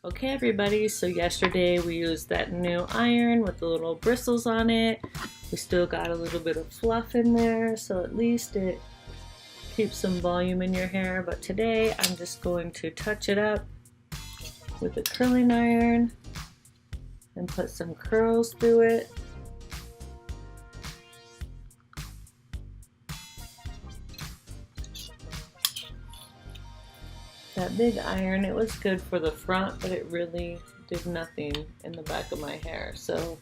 Okay everybody, so yesterday we used that new iron with the little bristles on it. We still got a little bit of fluff in there, so at least it keeps some volume in your hair. But today I'm just going to touch it up with a curling iron and put some curls through it. That big iron, it was good for the front, but it really did nothing in the back of my hair. So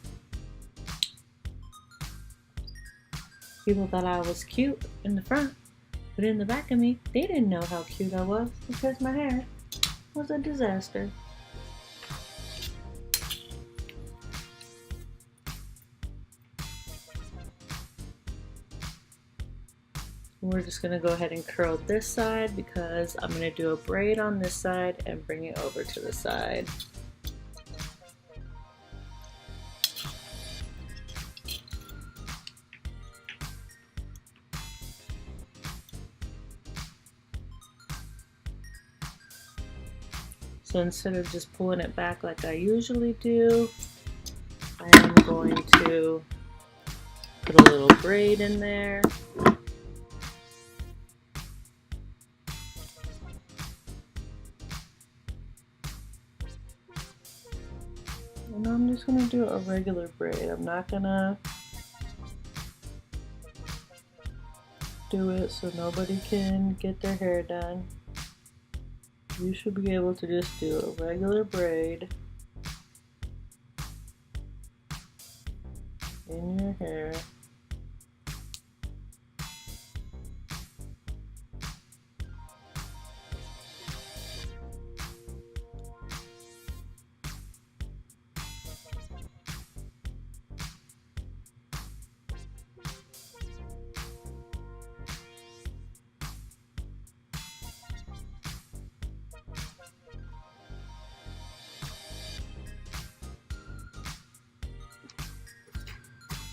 people thought I was cute in the front, but in the back of me, they didn't know how cute I was because my hair was a disaster. We're just going to go ahead and curl this side because I'm going to do a braid on this side and bring it over to the side. So instead of just pulling it back like I usually do, I am going to put a little braid in there. And I'm just going to do a regular braid. I'm not going to do it so nobody can get their hair done. You should be able to just do a regular braid in your hair.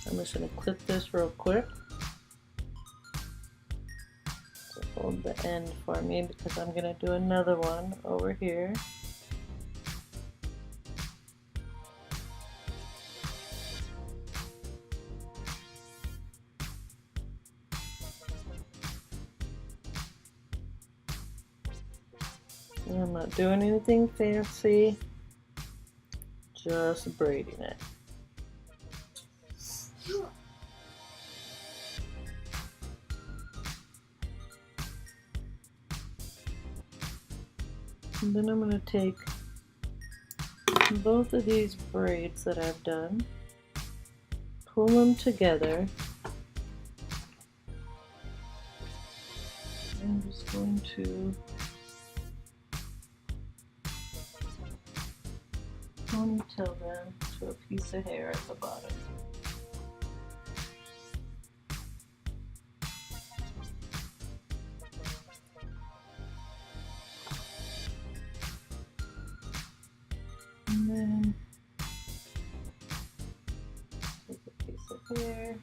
I'm just going to clip this real quick to hold the end for me because I'm going to do another one over here. And I'm not doing anything fancy, just braiding it. And then I'm going to take both of these braids that I've done, pull them together, and I'm just going to ponytail them to a piece of hair at the bottom. And then take a piece of hair,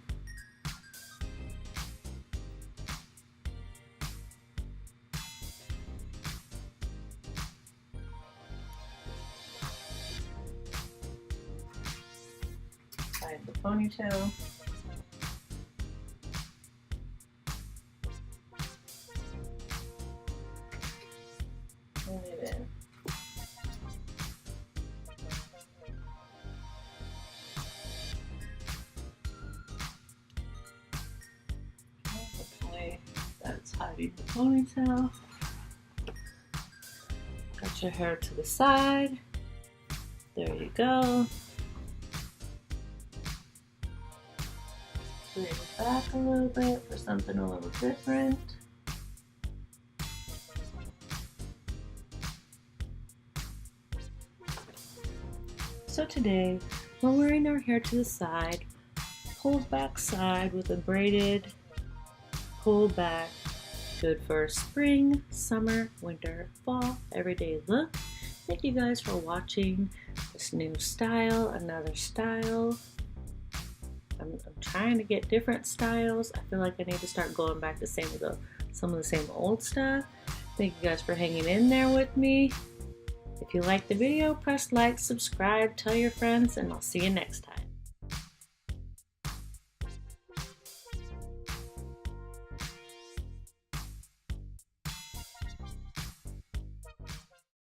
tie the ponytail, pin it in. That's hiding the ponytail. Got your hair to the side. There you go. Bring it back a little bit for something a little different. So today, we're wearing our hair to the side, pulled back side with a braided pull back. Good for spring, summer, winter, fall, everyday look. Thank you guys for watching this new style, another style. I'm trying to get different styles. I feel like I need to start going back to some of the same old stuff. Thank you guys for hanging in there with me. If you liked the video, press like, subscribe, tell your friends, and I'll see you next time.